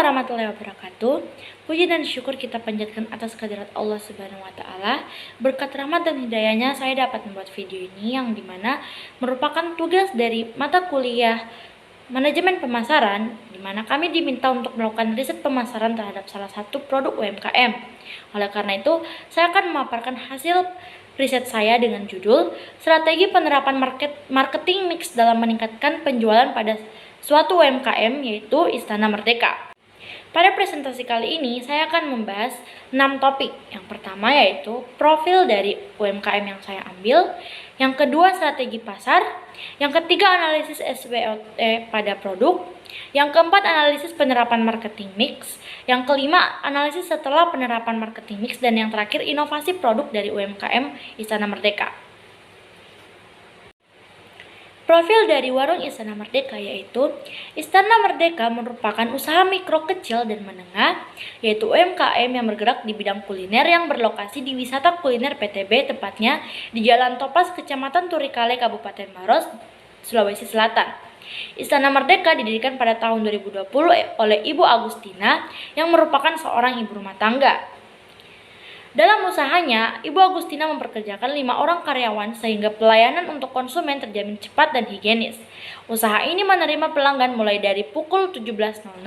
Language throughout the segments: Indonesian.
warahmatullahi wabarakatuh. Puji dan syukur kita panjatkan atas kehadirat Allah Subhanahu wa taala. Berkat rahmat dan hidayahnya saya dapat membuat video ini yang dimana merupakan tugas dari mata kuliah Manajemen Pemasaran, di mana kami diminta untuk melakukan riset pemasaran terhadap salah satu produk UMKM. Oleh karena itu, saya akan memaparkan hasil riset saya dengan judul Strategi Penerapan Marketing Mix dalam Meningkatkan Penjualan pada Suatu UMKM, yaitu Istana Merdeka. Pada presentasi kali ini, saya akan membahas 6 topik. Yang pertama yaitu profil dari UMKM yang saya ambil. Yang kedua, strategi pasar. Yang ketiga, analisis SWOT pada produk. Yang keempat, analisis penerapan marketing mix. Yang kelima, analisis setelah penerapan marketing mix. Dan yang terakhir, inovasi produk dari UMKM Istana Merdeka. Profil dari warung Istana Merdeka yaitu Istana Merdeka merupakan usaha mikro kecil dan menengah, yaitu UMKM yang bergerak di bidang kuliner yang berlokasi di Wisata Kuliner PTB, tepatnya di Jalan Topas, Kecamatan Turikale, Kabupaten Maros, Sulawesi Selatan. Istana Merdeka didirikan pada tahun 2020 oleh Ibu Agustina yang merupakan seorang ibu rumah tangga. Dalam usahanya, Ibu Agustina mempekerjakan 5 orang karyawan sehingga pelayanan untuk konsumen terjamin cepat dan higienis. Usaha ini menerima pelanggan mulai dari pukul 17.00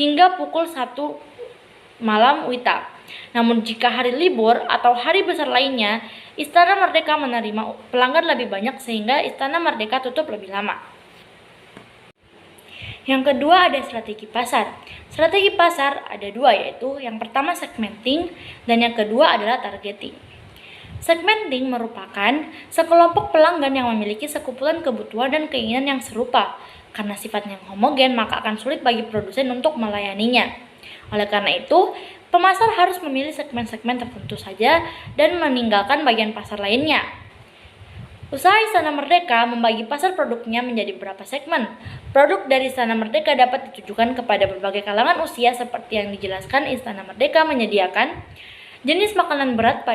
hingga pukul 1 malam WITA. Namun jika hari libur atau hari besar lainnya, Istana Merdeka menerima pelanggan lebih banyak sehingga Istana Merdeka tutup lebih lama. Yang kedua ada strategi pasar. Strategi pasar ada 2, yaitu yang pertama segmenting dan yang kedua adalah targeting. Segmenting merupakan sekelompok pelanggan yang memiliki sekumpulan kebutuhan dan keinginan yang serupa. Karena sifatnya homogen, maka akan sulit bagi produsen untuk melayaninya. Oleh karena itu, pemasar harus memilih segmen-segmen tertentu saja dan meninggalkan bagian pasar lainnya. Usaha Istana Merdeka membagi pasar produknya menjadi beberapa segmen. Produk dari Istana Merdeka dapat ditujukan kepada berbagai kalangan usia seperti yang dijelaskan. Istana Merdeka menyediakan jenis makanan berat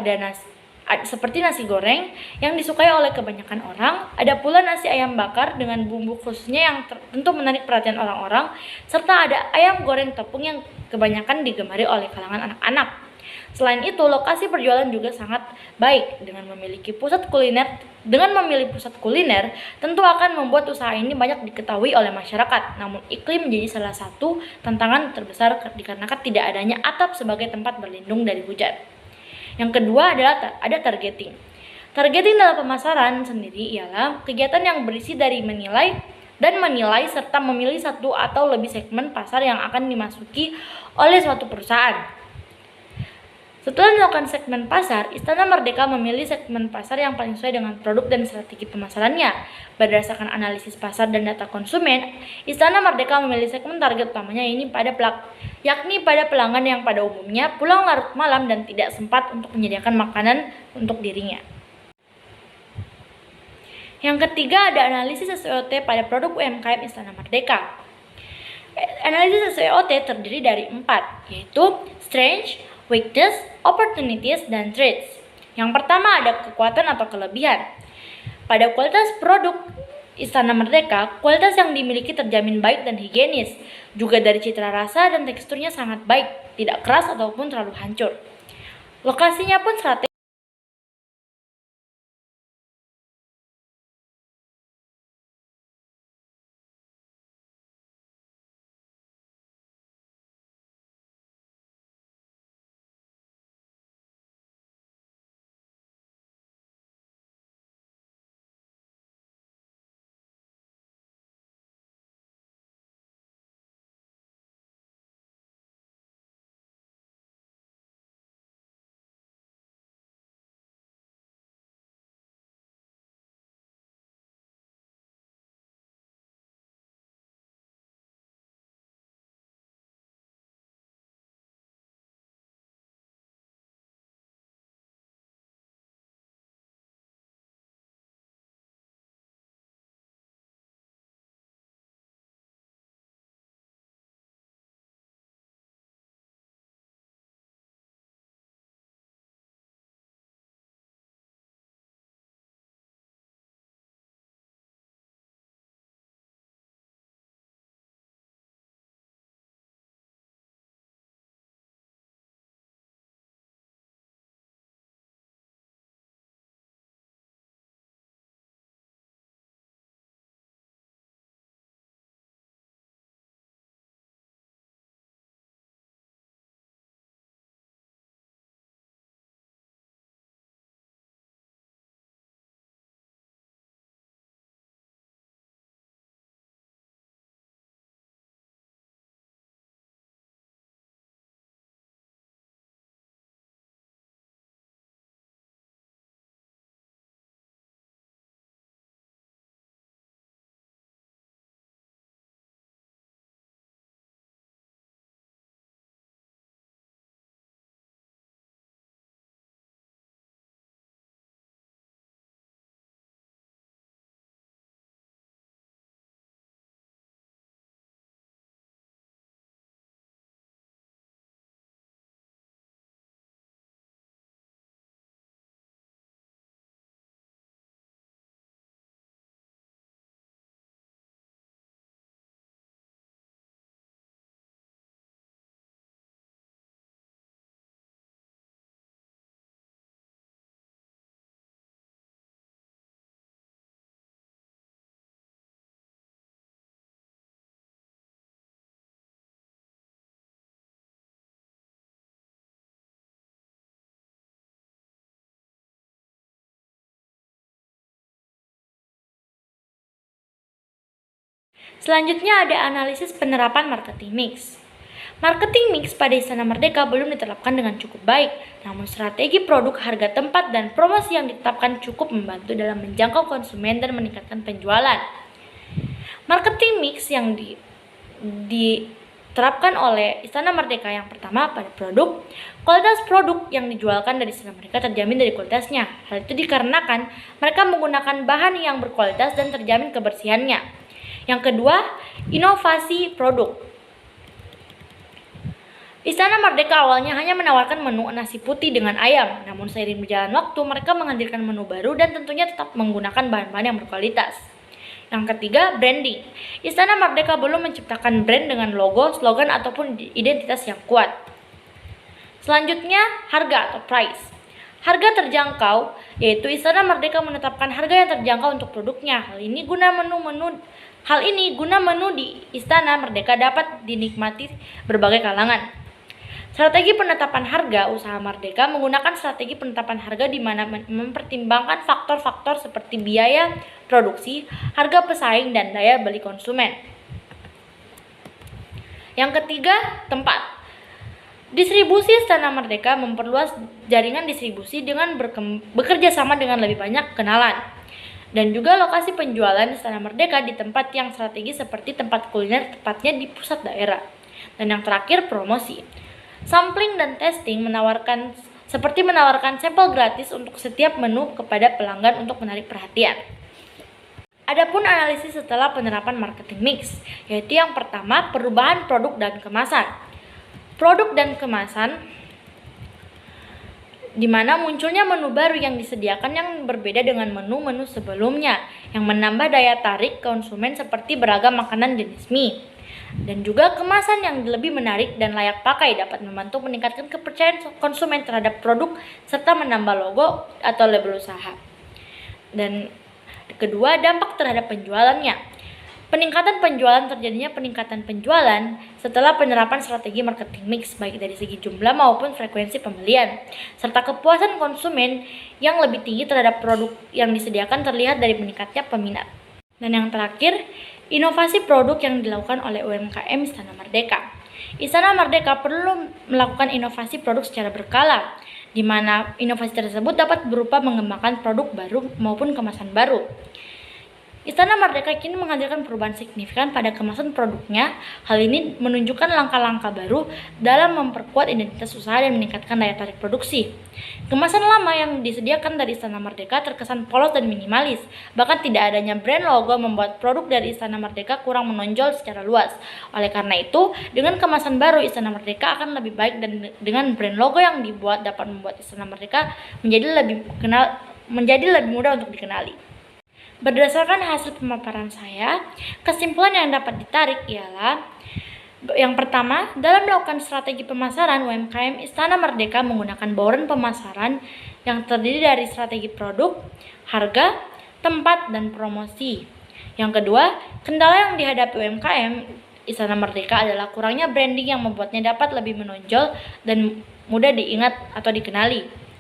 seperti nasi goreng yang disukai oleh kebanyakan orang. Ada pula nasi ayam bakar dengan bumbu khususnya yang tentu menarik perhatian orang-orang, serta ada ayam goreng tepung yang kebanyakan digemari oleh kalangan anak-anak. Selain itu, lokasi berjualan juga sangat baik. Dengan memilih pusat kuliner, tentu akan membuat usaha ini banyak diketahui oleh masyarakat. Namun iklim menjadi salah satu tantangan terbesar dikarenakan tidak adanya atap sebagai tempat berlindung dari hujan. Yang kedua adalah ada targeting. Targeting dalam pemasaran sendiri ialah kegiatan yang berisi dari menilai serta memilih satu atau lebih segmen pasar yang akan dimasuki oleh suatu perusahaan. Setelah melakukan segmen pasar, Istana Merdeka memilih segmen pasar yang paling sesuai dengan produk dan strategi pemasarannya. Berdasarkan analisis pasar dan data konsumen, Istana Merdeka memilih segmen target utamanya yakni pada pelanggan yang pada umumnya pulang larut malam dan tidak sempat untuk menyediakan makanan untuk dirinya. Yang ketiga ada analisis SWOT pada produk UMKM Istana Merdeka. Analisis SWOT terdiri dari 4, yaitu strength, weakness, opportunities, dan threats. Yang pertama ada kekuatan atau kelebihan. Pada kualitas produk Istana Merdeka, kualitas yang dimiliki terjamin baik dan higienis. Juga dari citra rasa dan teksturnya sangat baik, tidak keras ataupun terlalu hancur. Lokasinya pun strategis. Selanjutnya ada analisis penerapan marketing mix. Marketing mix pada Istana Merdeka belum diterapkan dengan cukup baik, namun strategi produk, harga tempat, dan promosi yang ditetapkan cukup membantu dalam menjangkau konsumen dan meningkatkan penjualan. Marketing mix yang diterapkan oleh Istana Merdeka yang pertama pada produk, kualitas produk yang dijualkan dari Istana Merdeka terjamin dari kualitasnya. Hal itu dikarenakan mereka menggunakan bahan yang berkualitas dan terjamin kebersihannya. Yang kedua, inovasi produk. Istana Merdeka awalnya hanya menawarkan menu nasi putih dengan ayam, namun seiring berjalan waktu mereka menghadirkan menu baru dan tentunya tetap menggunakan bahan-bahan yang berkualitas. Yang ketiga, branding. Istana Merdeka belum menciptakan brand dengan logo, slogan, ataupun identitas yang kuat. Selanjutnya, harga atau price. Harga terjangkau, yaitu Istana Merdeka menetapkan harga yang terjangkau untuk produknya. Hal ini guna menu di Istana Merdeka dapat dinikmati berbagai kalangan. Strategi penetapan harga. Usaha Merdeka menggunakan strategi penetapan harga di mana mempertimbangkan faktor-faktor seperti biaya produksi, harga pesaing, dan daya beli konsumen. Yang ketiga, tempat. Distribusi Istana Merdeka memperluas jaringan distribusi dengan bekerja sama dengan lebih banyak kenalan. Dan juga lokasi penjualan Istana Merdeka di tempat yang strategis seperti tempat kuliner, tepatnya di pusat daerah. Dan yang terakhir, promosi. Sampling dan testing menawarkan sampel gratis untuk setiap menu kepada pelanggan untuk menarik perhatian. Adapun analisis setelah penerapan marketing mix, yaitu yang pertama, perubahan produk dan kemasan. Produk dan kemasan di mana munculnya menu baru yang disediakan yang berbeda dengan menu-menu sebelumnya, yang menambah daya tarik konsumen seperti beragam makanan jenis mie. Dan juga kemasan yang lebih menarik dan layak pakai dapat membantu meningkatkan kepercayaan konsumen terhadap produk serta menambah logo atau label usaha. Dan kedua, dampak terhadap penjualannya. Terjadinya peningkatan penjualan setelah penerapan strategi marketing mix baik dari segi jumlah maupun frekuensi pembelian, serta kepuasan konsumen yang lebih tinggi terhadap produk yang disediakan terlihat dari meningkatnya peminat. Dan yang terakhir, inovasi produk yang dilakukan oleh UMKM Istana Merdeka. Istana Merdeka perlu melakukan inovasi produk secara berkala, di mana inovasi tersebut dapat berupa mengembangkan produk baru maupun kemasan baru. Istana Merdeka kini menghadirkan perubahan signifikan pada kemasan produknya. Hal ini menunjukkan langkah-langkah baru dalam memperkuat identitas usaha dan meningkatkan daya tarik produksi. Kemasan lama yang disediakan dari Istana Merdeka terkesan polos dan minimalis. Bahkan tidak adanya brand logo membuat produk dari Istana Merdeka kurang menonjol secara luas. Oleh karena itu, dengan kemasan baru Istana Merdeka akan lebih baik dan dengan brand logo yang dibuat dapat membuat Istana Merdeka menjadi lebih mudah untuk dikenali. Berdasarkan hasil pemaparan saya, kesimpulan yang dapat ditarik ialah yang pertama, dalam melakukan strategi pemasaran, UMKM Istana Merdeka menggunakan bauran pemasaran yang terdiri dari strategi produk, harga, tempat, dan promosi. Yang kedua, kendala yang dihadapi UMKM Istana Merdeka adalah kurangnya branding yang membuatnya dapat lebih menonjol dan mudah diingat atau dikenali.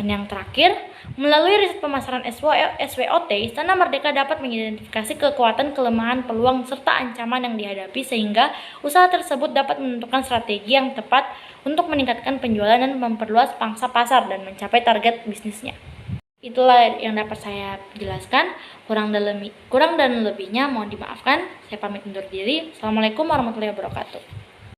Dan yang terakhir, melalui riset pemasaran SWOT, Istana Merdeka dapat mengidentifikasi kekuatan, kelemahan, peluang, serta ancaman yang dihadapi sehingga usaha tersebut dapat menentukan strategi yang tepat untuk meningkatkan penjualan dan memperluas pangsa pasar dan mencapai target bisnisnya. Itulah yang dapat saya jelaskan. Kurang dan lebihnya mohon dimaafkan. Saya pamit undur diri. Assalamualaikum warahmatullahi wabarakatuh.